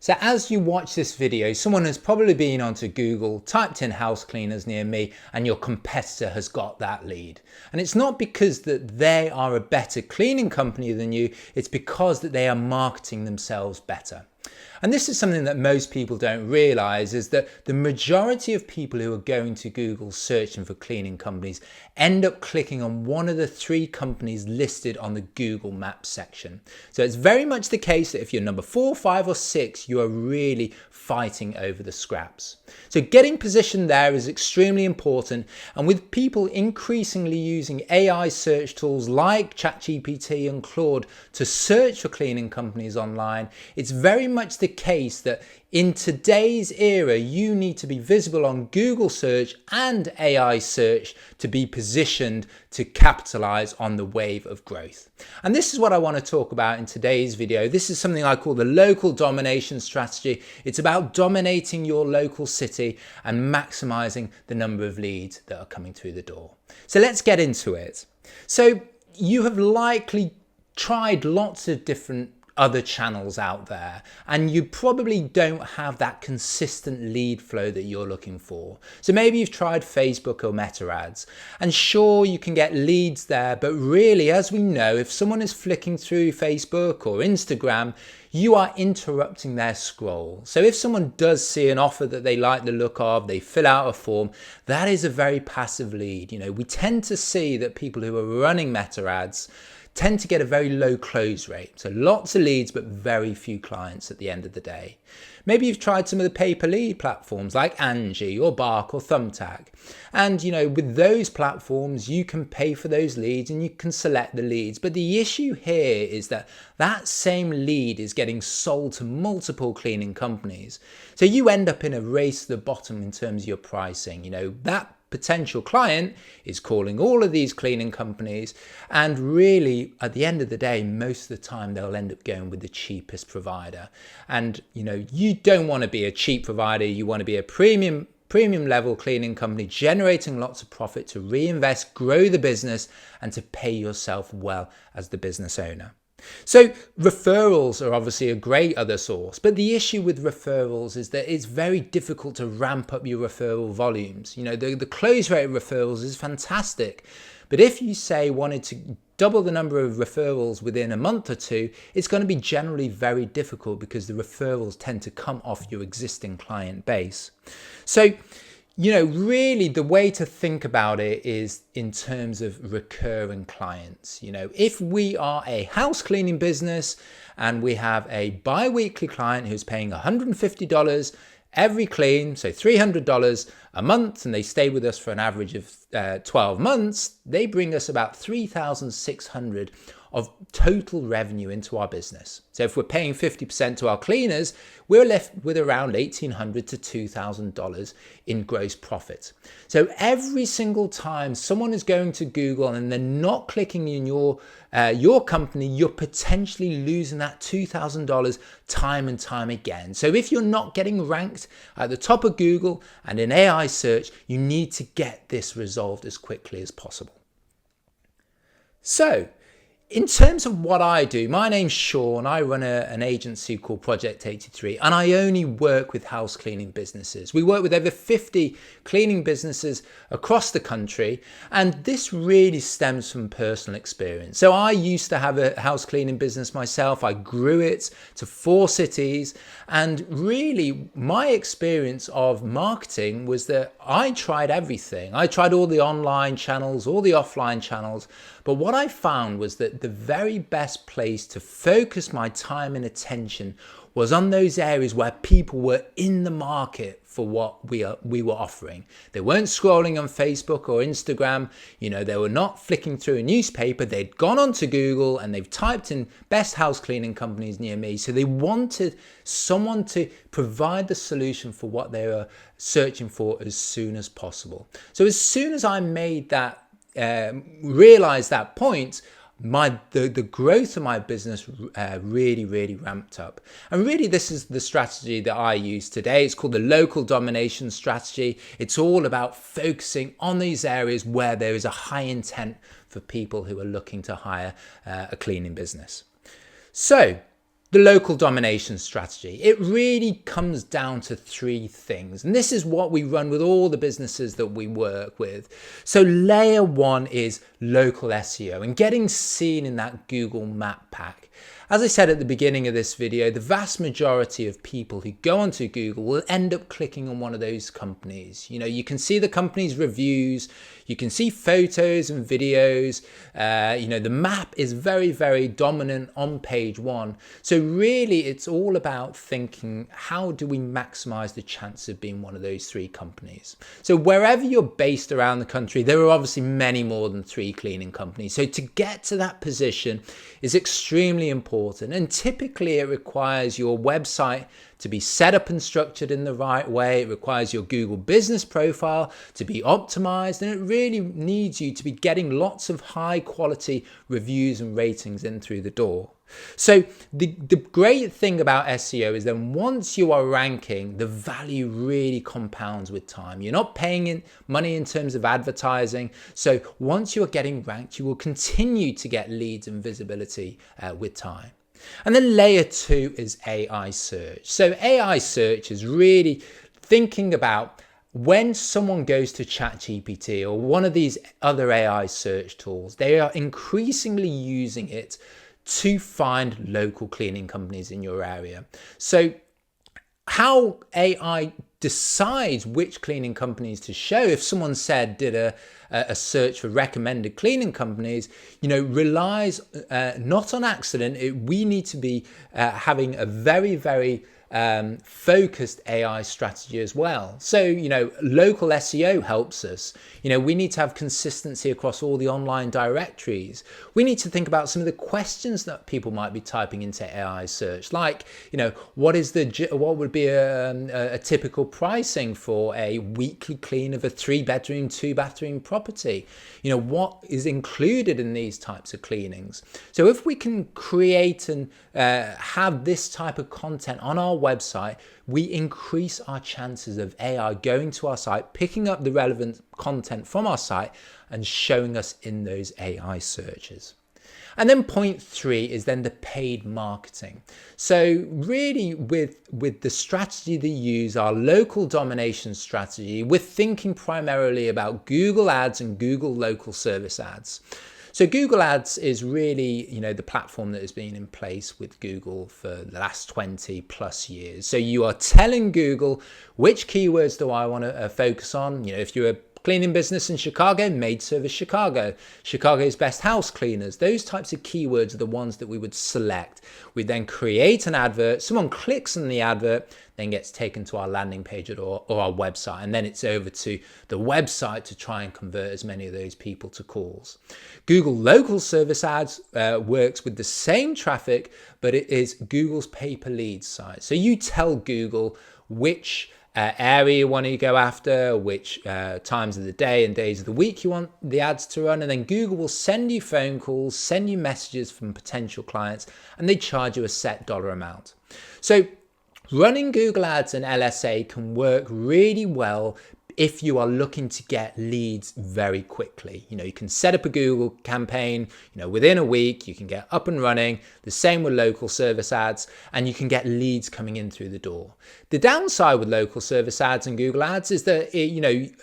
So as you watch this video, someone has probably been onto Google, typed in house cleaners near me, and your competitor has got that lead. And it's not because that they are a better cleaning company than you, it's because that they are marketing themselves better. And this is something that most people don't realize, is that the majority of people who are going to Google searching for cleaning companies end up clicking on one of the 3 companies listed on the Google Maps section. So it's very much the case that if you're number 4, 5 or 6, you are really fighting over the scraps. So getting positioned there is extremely important, and with people increasingly using AI search tools like ChatGPT and Claude to search for cleaning companies online, it's very much the case that in today's era you need to be visible on Google search and AI search to be positioned to capitalize on the wave of growth. And this is what I want to talk about in today's video. This is something I call the local domination strategy. It's about dominating your local city and maximizing the number of leads that are coming through the door. So let's get into it. So you have likely tried lots of different other channels out there, and you probably don't have that consistent lead flow that you're looking for. So maybe you've tried Facebook or Meta ads, and sure, you can get leads there, but really, as we know, if someone is flicking through Facebook or Instagram, you are interrupting their scroll. So if someone does see an offer that they like the look of, they fill out a form, that is a very passive lead. We tend to see that people who are running Meta ads tend to get a very low close rate. So lots of leads, but very few clients at the end of the day. Maybe you've tried some of the pay per lead platforms like Angie or Bark or Thumbtack. And with those platforms, you can pay for those leads and you can select the leads. But the issue here is that that same lead is getting sold to multiple cleaning companies. So you end up in a race to the bottom in terms of your pricing. That potential client is calling all of these cleaning companies, and really at the end of the day, most of the time they'll end up going with the cheapest provider. And you don't want to be a cheap provider, you want to be a premium level cleaning company generating lots of profit to reinvest, grow the business, and to pay yourself well as the business owner. So referrals are obviously a great other source, but the issue with referrals is that it's very difficult to ramp up your referral volumes. The close rate of referrals is fantastic, but if you say wanted to double the number of referrals within a month or 2, it's going to be generally very difficult because the referrals tend to come off your existing client base. So really the way to think about it is in terms of recurring clients. If we are a house cleaning business and we have a bi-weekly client who's paying $150 every clean, so $300 a month, and they stay with us for an average of 12 months, they bring us about $3,600 of total revenue into our business. So if we're paying 50% to our cleaners, we're left with around $1,800 to $2,000 in gross profit. So every single time someone is going to Google and they're not clicking in your company, you're potentially losing that $2,000 time and time again. So if you're not getting ranked at the top of Google and in AI search, you need to get this resolved as quickly as possible. So in terms of what I do, my name's Sean. I run an agency called Project 83, and I only work with house cleaning businesses. We work with over 50 cleaning businesses across the country, and this really stems from personal experience. So I used to have a house cleaning business myself. I grew it to 4 cities, and really my experience of marketing was that I tried everything. I tried all the online channels, all the offline channels, but what I found was that the very best place to focus my time and attention was on those areas where people were in the market for what we were offering. They weren't scrolling on Facebook or Instagram. They were not flicking through a newspaper. They'd gone onto Google and they've typed in best house cleaning companies near me. So they wanted someone to provide the solution for what they were searching for as soon as possible. So as soon as I made that realize that point, the growth of my business really ramped up. And really this is the strategy that I use today. It's called the Local Domination Strategy. It's all about focusing on these areas where there is a high intent for people who are looking to hire a cleaning business. So The local domination strategy. It really comes down to three things. And this is what we run with all the businesses that we work with. So layer one is local SEO and getting seen in that Google map pack. As I said at the beginning of this video, the vast majority of people who go onto Google will end up clicking on one of those companies. You can see the company's reviews, you can see photos and videos. The map is very, very dominant on page one. So really, it's all about thinking, how do we maximize the chance of being one of those three companies? So wherever you're based around the country, there are obviously many more than three cleaning companies. So to get to that position is extremely important. And typically it requires your website to be set up and structured in the right way. It requires your Google business profile to be optimized, and it really needs you to be getting lots of high quality reviews and ratings in through the door. So the great thing about SEO is then once you are ranking, the value really compounds with time. You're not paying money in terms of advertising. So once you are getting ranked, you will continue to get leads and visibility with time. And then layer two is AI search. So AI search is really thinking about when someone goes to ChatGPT or one of these other AI search tools, they are increasingly using it to find local cleaning companies in your area. So how AI decides which cleaning companies to show, if someone did a search for recommended cleaning companies, relies not on accident. We need to be having a very, very focused AI strategy as well. So, local SEO helps us. We need to have consistency across all the online directories. We need to think about some of the questions that people might be typing into AI search, like, what would be a typical pricing for a weekly clean of a 3-bedroom, 2-bathroom property? What is included in these types of cleanings? So if we can create and have this type of content on our website, we increase our chances of AI going to our site, picking up the relevant content from our site and showing us in those AI searches. And then point three is then the paid marketing. So really with the strategy that you use, our local domination strategy, we're thinking primarily about Google ads and Google local service ads. So Google Ads is really, the platform that has been in place with Google for the last 20 plus years. So you are telling Google, which keywords do I want to focus on? If you're a cleaning business in Chicago, maid service Chicago, Chicago's best house cleaners, those types of keywords are the ones that we would select. We then create an advert, someone clicks on the advert, then gets taken to our landing page or our website, and then it's over to the website to try and convert as many of those people to calls. Google local service ads works with the same traffic, but it is Google's pay-per-lead site. So you tell Google which area you want to go after, which times of the day and days of the week you want the ads to run, and then Google will send you phone calls, send you messages from potential clients, and they charge you a set dollar amount. So running Google Ads and LSA can work really well if you are looking to get leads very quickly. You can set up a Google campaign, within a week, you can get up and running. The same with local service ads, and you can get leads coming in through the door. The downside with local service ads and Google ads is that,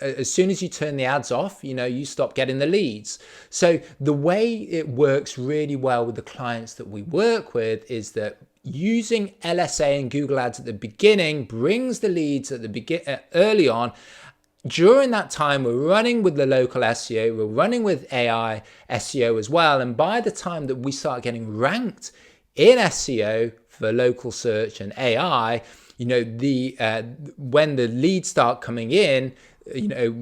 as soon as you turn the ads off, you stop getting the leads. So the way it works really well with the clients that we work with is that using LSA and Google ads at the beginning brings the leads at the early on. During that time, we're running with the local SEO, we're running with AI SEO as well. And by the time that we start getting ranked in SEO for local search and AI, when the leads start coming in,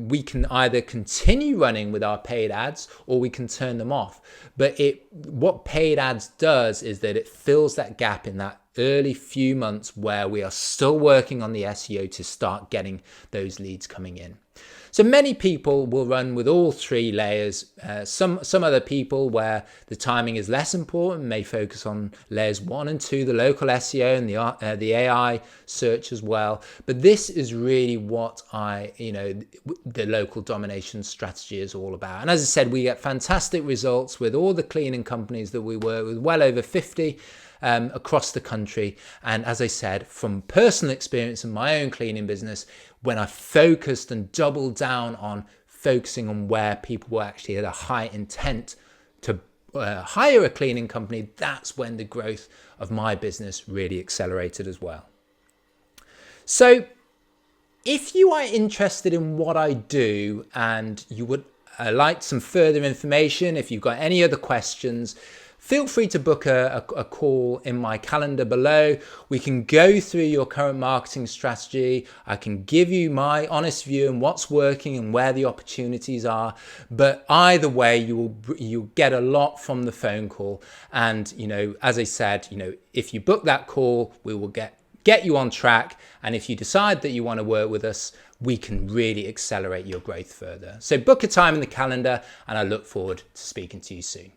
we can either continue running with our paid ads or we can turn them off. But what paid ads does is that it fills that gap in that early few months where we are still working on the SEO to start getting those leads coming in. So many people will run with all three layers. Some other people, where the timing is less important, may focus on layers 1 and 2, the local SEO and the AI search as well. But this is really what the local domination strategy is all about. And as I said, we get fantastic results with all the cleaning companies that we work with, well over 50. across the country. And as I said, from personal experience in my own cleaning business, when I focused and doubled down on focusing on where people were actually had a high intent to hire a cleaning company, that's when the growth of my business really accelerated as well. So if you are interested in what I do and you would like some further information, if you've got any other questions, feel free to book a call in my calendar below. We can go through your current marketing strategy. I can give you my honest view on what's working and where the opportunities are. But either way, you'll get a lot from the phone call. And, as I said, if you book that call, we will get you on track. And if you decide that you want to work with us, we can really accelerate your growth further. So book a time in the calendar, and I look forward to speaking to you soon.